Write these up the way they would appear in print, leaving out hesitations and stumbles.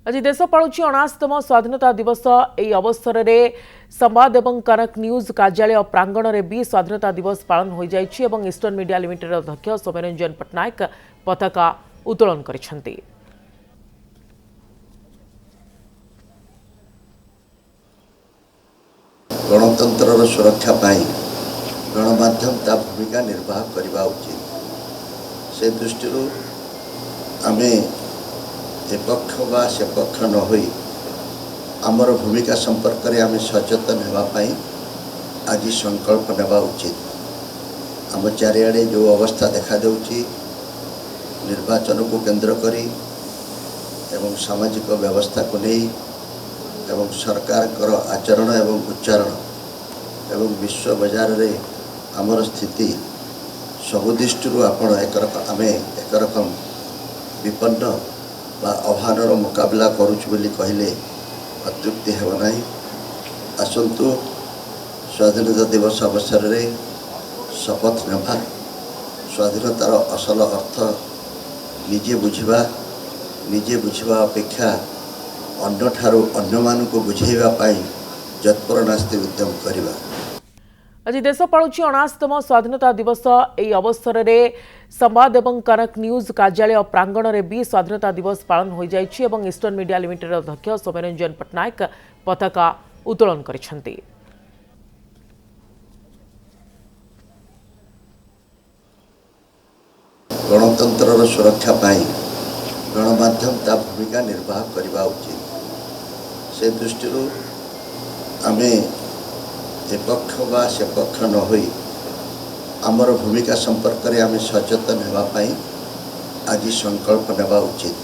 आज देश पालुची 79तम स्वाधीनता दिवस। यह अवसर में संवाद एवं कनक न्यूज कार्यालय प्रांगण में भी स्वाधीनता दिवस पालन हो जाइछि एवं ईस्टर्न मीडिया लिमिटेड अध्यक्ष सौम्यरंजन पट्टनायक पताका उत्तोलन करिसेंति। गणतंत्र सुरक्षा पाई गणमाध्यम ता भूमिका निर्वाह करने उचित से दृष्टि आम एपक्ष व सेपक्ष न होई आमर भूमिका संपर्क में आम सचेतन होगापाई आज संकल्प नेबा उचित। आम चारिआडे जो अवस्था देखा देउछि निर्वाचन को केंद्र करी एवं सामाजिक व्यवस्था को नहीं एवं सरकार कर आचरण एवं उच्चारण एवं विश्व बाजार रे आमर स्थिति सबु दृष्टि आपण आमे एक रकम विपन्न बा आह्वानर मुकाबला करुछु बोली कहले अत्युक्ति हेब नाही। आसंतु स्वाधीनता दिवस अवसर रे शपथ नेबा स्वाधीनतार असल अर्थ निजे बुझिबा अपेक्षा अन्य ठारू अन्य मान को बुझेबा पाई जत्पर नास्ति उद्यम करिबा। आज देश पालुची 79तम स्वाधीनता दिवस। यह अवसर में संवाद एवं कनक न्यूज कार्यालय प्रांगण में भी स्वाधीनता दिवस पालन हो जाइछि एवं ईस्टर्न मीडिया लिमिटेड अध्यक्ष सौम्यरंजन पट्टनायक पताका उत्तोलन करिसेंति। गणतंत्र सुरक्षा पाई गणमाध्यम ता भूमिका निर्वाह करने उचित से दृष्टि आम एपक्ष व सेपक्ष न होई आमर भूमिका संपर्क में आम सचेतन होगापाई आज संकल्प नेबा उचित।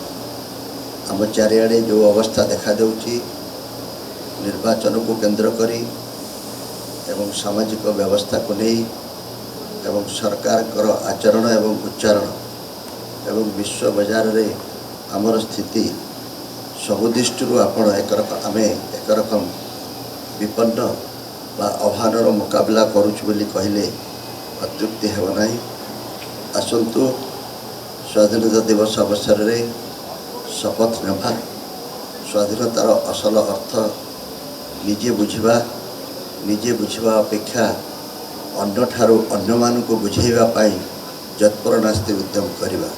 आम चारिआडे जो अवस्था देखा देउछि निर्वाचन को केंद्र करी एवं सामाजिक व्यवस्था को नहीं एवं सरकार कर आचरण एवं उच्चारण एवं विश्व बाजार रे आमर स्थिति सबु दृष्टि आपण आमे एक रकम विपन्न बा आह्वानर मुकाबला करुछु बोली कहले अत्युक्ति हेब नाही। आसंतु स्वाधीनता दिवस अवसर में शपथ नेबा स्वाधीनतार असल अर्थ निजे बुझिबा अपेक्षा अन्य ठारू अन्य मान को बुझेबा पाई जत्पर नास्ति उद्यम करिबा।